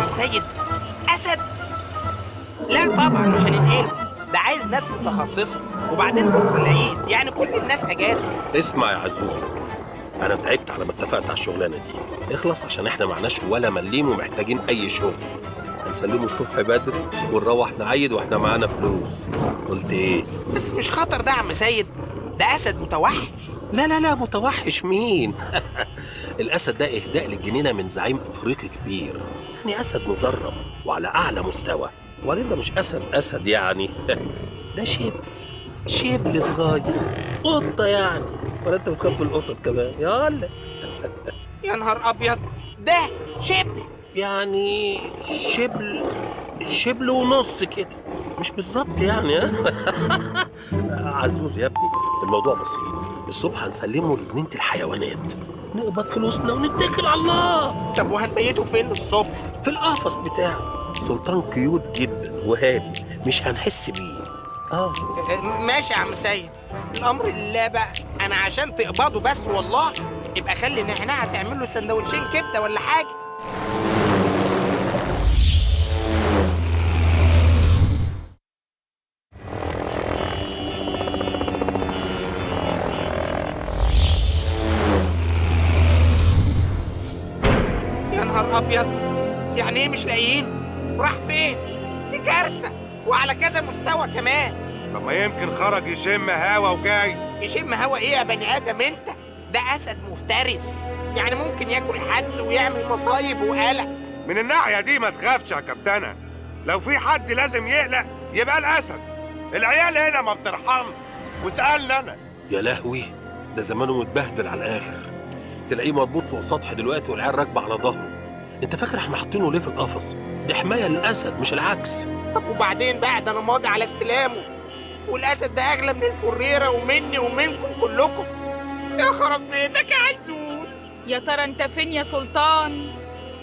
عم سيد؟ اسد؟ لا طبعا مش هننقله، ده عايز ناس متخصصه، وبعدين بكره العيد يعني كل الناس اجازه. اسمع يا عزوزي، انا تعبت على ما اتفقت على الشغلانه دي. اخلص عشان احنا معناش ولا مليم ومحتاجين اي شغل. هنسلمه الصبح بدري ونروح نعيد واحنا معانا فلوس. قلت ايه؟ بس مش خطر ده يا عم سيد؟ ده اسد متوحش. لا لا لا، متوحش مين؟ الاسد ده اهداء للجنينه من زعيم افريقي كبير، يعني اسد مدرب وعلى اعلى مستوى. وبعدين ده مش اسد يعني. ده شبل صغير، قطه يعني. ولا انت بتخاف من القطط كمان؟ يلا يا نهار ابيض، ده شبل. يعني شبل ونص كده، مش بالظبط يعني. ها؟ عزوز يا ابني، الموضوع بسيط. الصبح هنسلمه لجنينة الحيوانات، نقبض فلوسنا ونتكل على الله. طب وهنبيته فين الصبح؟ في القفص بتاعه. سلطان كيوت جدا وهادي، مش هنحس بيه. ماشي يا عم سيد، الامر لله بقى. انا عشان تقبضه بس والله، يبقى خلي نعناع تعمل له سندوتشين كبده ولا حاجه. يا نهار ابيض، يعني ايه مش لاقيين؟ راح فين؟ دي كارثه، وعلى كذا مستوى كمان. طب ما يمكن خرج يشم هوا وجاي. يشم هوا ايه يا بني ادم انت؟ ده اسد مفترس، يعني ممكن ياكل حد ويعمل مصايب وقلق. من الناحية دي ما تخافش يا كابتنة، لو في حد لازم يقلق يبقى الأسد. العيال هنا ما بترحمش، واسألني أنا. يا لهوي، ده زمانه متبهدل على الاخر. تلاقيه مربوط فوق سطح دلوقتي والعيال راكبه على ظهره. انت فاكر احنا حاطينه ليه في القفص؟ دي حمايه للاسد مش العكس. طب وبعدين بقى، ده انا ماضي على استلامه، والاسد ده اغلى من الفريره ومني ومنكم كلكم. يا خرب بيتك يا عزوز. يا ترى انت فين يا سلطان؟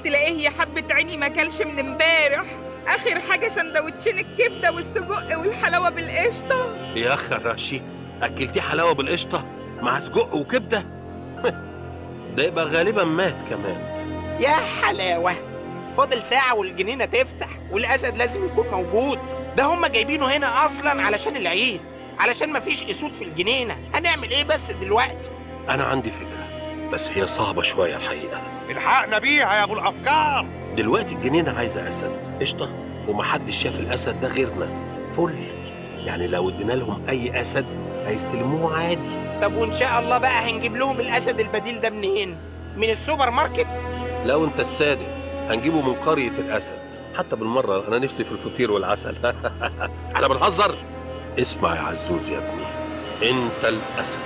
تلاقيه يا حبة عيني ما كلش من امبارح، اخر حاجة سندوتشين الكبدة والسجق والحلاوة بالقشطة. يا خراشي، اكلتيه حلاوه بالقشطه مع سجق وكبده؟ ده يبقى غالبا مات كمان. يا حلاوه، فاضل ساعه والجنينه تفتح، والاسد لازم يكون موجود. ده هم جايبينه هنا اصلا علشان العيد، علشان مفيش اسود في الجنينه. هنعمل ايه بس دلوقتي؟ انا عندي فكره، بس هي صعبه شويه الحقيقه. الحقنا بيها يا أبو الأفكار. دلوقتي الجنينه عايزه اسد قشطه، ومحدش شاف الاسد ده غيرنا. فل يعني لو ادينا لهم اي اسد هيستلموه عادي. طب وان شاء الله بقى هنجيب لهم الاسد البديل ده منين؟ من السوبر ماركت؟ لو انت الصادق هنجيبه من قريه الاسد. حتى بالمره انا نفسي في الفطير والعسل. احنا بنهزر. اسمع يا عزوز يا ابني، انت الاسد.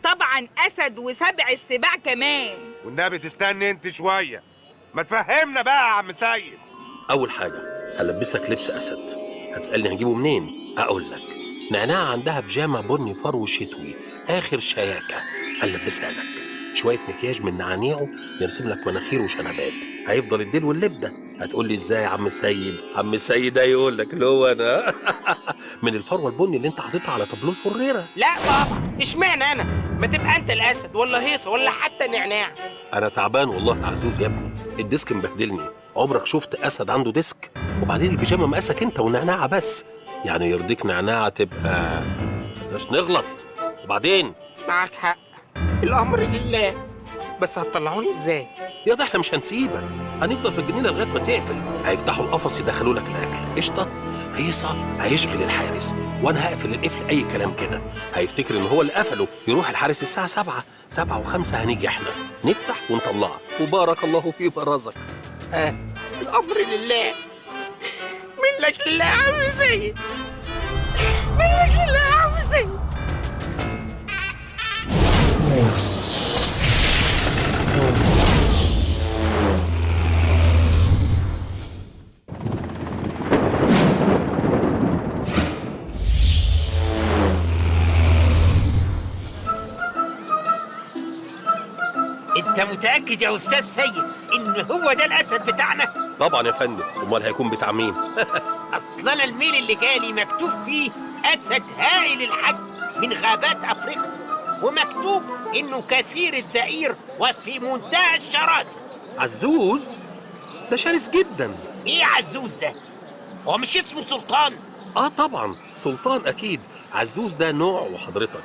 طبعا اسد وسبع السباع كمان. والنبي تستني أنت شوية، ما تفهمنا بقى يا عم سيد. اول حاجه هلبسك لبس اسد. هتسالني هنجيبه منين؟ اقول لك، نعناع عندها بيجامه بني فرو شتوي اخر شياكه، هنلبسها لك. شويه مكياج من نعانيعه، نرسم لك مناخير وشنبات، هيفضل الديل واللبده. هتقول لي ازاي يا عم السيد؟ عم السيد هيقول لك اللي هو انا. من الفروه البني اللي انت حاططها على طابلوه الفريره. لا طبعا، اشمعنى انا؟ ما تبقى انت الاسد ولا هيصه ولا حتى نعناع. انا تعبان والله يا عزوز يا ابني، الديسك مبهدلني. عمرك شفت اسد عنده ديسك؟ وبعدين البيجامه مقاسك انت ونعناعه بس، يعني يرضيك نعناعه تبقى مش نغلط. وبعدين معاك حق، الامر لله، بس هتطلعوني ازاي؟ يا ده احنا مش هنسيبك، هنفضل في الجنينه لغايه ما تقفل. هيفتحوا القفص يدخلوا لك الاكل قشطه. هيصعب، هيشغل الحارس، وانا هقفل القفل اي كلام كده. هيفتكر ان هو اللي قفله، يروح الحارس الساعه 7 7:05 هنيجي احنا نفتح ونطلعك، وبارك الله في برزك. الامر لله، منك لله يا عم سيد، منك لله يا عم سيد. انت متأكد يا استاذ سيد ان هو ده الاسد بتاعنا؟ طبعا يا فندم، امال هيكون بتاع مين؟ اصل انا الميل اللي جالي مكتوب فيه اسد هائل الحجم من غابات افريقيا، ومكتوب انه كثير الزئير وفي منتهى الشراسة. عزوز، ده شرس جدا. ايه عزوز ده؟ هو مش اسمه سلطان؟ طبعا سلطان اكيد. عزوز ده نوع وحضرتك.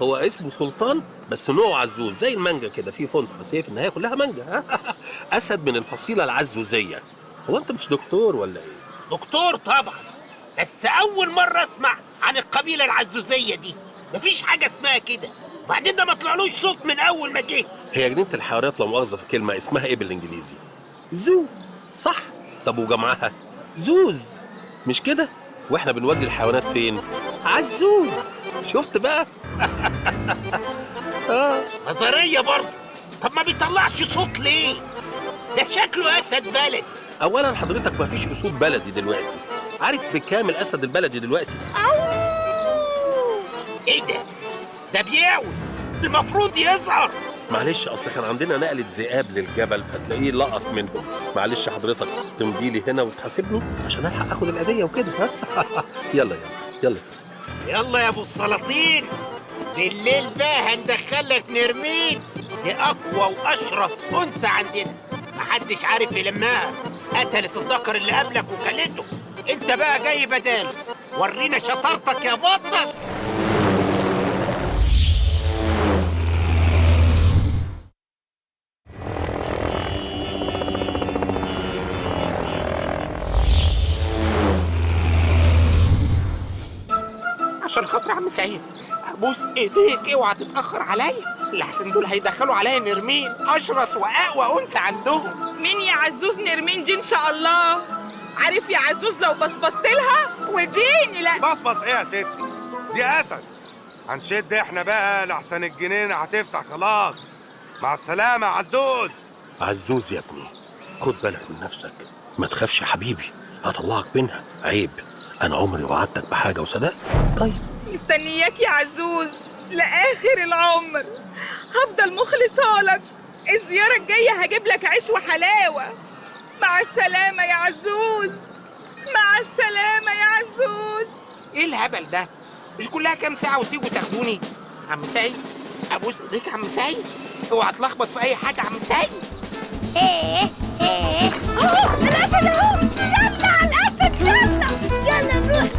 هو اسمه سلطان بس نوع عزوز، زي المانجا كده فيه فونس، بس هي في النهايه كلها مانجا. اسد من الفصيله العزوزيه. هو انت مش دكتور ولا ايه؟ دكتور طبعا، بس اول مره اسمع عن القبيله العزوزيه دي. مفيش حاجه اسمها كده، وبعدين ده ما طلعلوش صوت من اول ما جه. هي جنينه الحيوانات لا مؤاخذه في كلمه اسمها ايه بالانجليزي؟ زو، صح؟ طب وجمعها زوز، مش كده؟ واحنا بنودي الحيوانات فين؟ عزوز. شفت بقى؟ نظريه برضه. طب ما بيطلعش صوت ليه؟ ده شكله اسد بلد. اولا حضرتك ما فيش اسود بلدي دلوقتي. عارف بكام الاسد البلدي دلوقتي؟ ايه ده؟ ده بيعوي، المفروض يظهر. معلش اصل كان عندنا نقلة ذئاب للجبل فتلاقيه لقط منهم. معلش حضرتك تمضي لي هنا وتحاسبني عشان الحق اخد العيديه وكده. يلا يلا. يلا يا ابو السلاطين، بالليل بقى هندخلك نرمين. دي اقوى واشرف انثى عندنا، محدش عارف يلمها. قتلت الذكر اللي قبلك وكلته، انت بقى جاي بدال. ورينا شطارتك يا بطل. عشان خاطر عم سعيد ابوس ايديك اوعى تتاخر عليا، الاحسن دول هيدخلوا عليا نرمين اشرس واقوى انثى عندهم. مين يا عزوز نرمين دي ان شاء الله؟ عارف يا عزوز لو بصبصت لها وديني. لا بصبص ايه يا ستي؟ دي اسد. هنشد احنا بقى لحسن الجنينه هتفتح خلاص. مع السلامه يا عزوز. عزوز يا ابني، خد بالك من نفسك، ما تخافش يا حبيبي، هطلعك منها. عيب، انا عمري وعدتك بحاجه وصدقت. طيب مستنياك يا عزوز لاخر العمر، هفضل مخلصه لك. الزياره الجايه هجيب لك عيش وحلاوه. مع السلامه يا عزوز، مع السلامه يا عزوز. ايه الهبل ده؟ مش كلها كام ساعه وتيجوا تاخدوني؟ عم سعيد ابوس ايديك عم سعيد، اوعى تلخبط في اي حاجه عم سعيد. اهو الاسد اهو، يلا على الاسد، يلا نروح.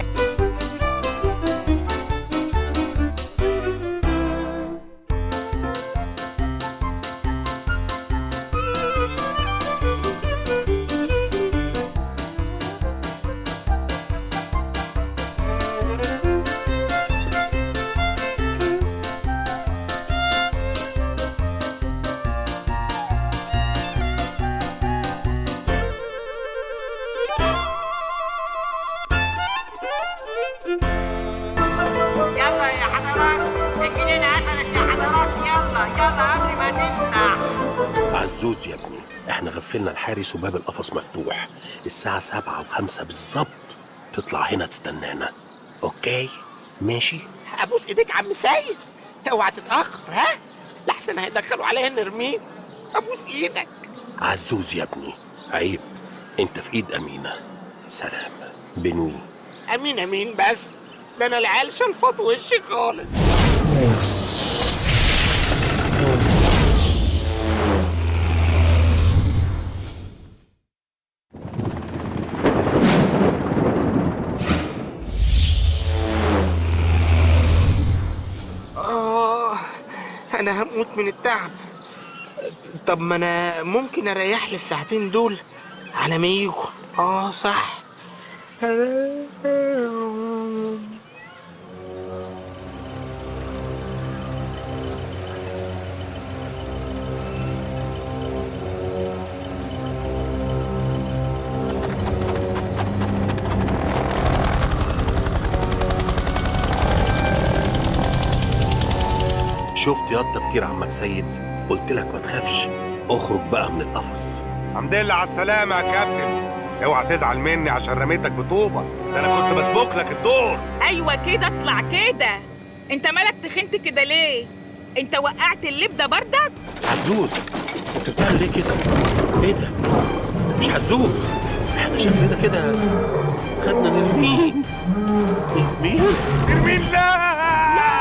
يلا يا حضرات، الجنينة قفلت يا حضرات. يلا قبل ما نفتح. عزوز يا ابني، احنا غفلنا الحارس وباب القفص مفتوح. الساعه 7:05 بالظبط تطلع هنا تستنانا. اوكي ماشي؟ ابوس ايديك عم سعيد، اوعى تتاخر ها، لحسن هيدخلوا عليا نرمين. ابوس ايدك. عزوز يا ابني، عيب، انت في ايد امينه. سلام بنوي. امين امين، بس ده انا العيال شلفط وشي خالص. انا هموت من التعب. طب ما انا ممكن اريح لي الساعتين دول على ما يجوا. صح. شفت يا تفكير عمك سيد؟ قلت لك ما تخافش، اخرج بقى من القفص. الحمد لله على السلامه يا كابتن. اوعى تزعل مني عشان رميتك بطوبه، ده انا كنت بسبق لك الدور. ايوه كده، اطلع كده. انت مالك تخنت كده ليه؟ انت وقعت اللب ده بردك؟ عزوز انت بتعمل ايه كده؟ ايه ده؟ مش عزوز، احنا شكلنا كده خدنا نرمين. نرمين لا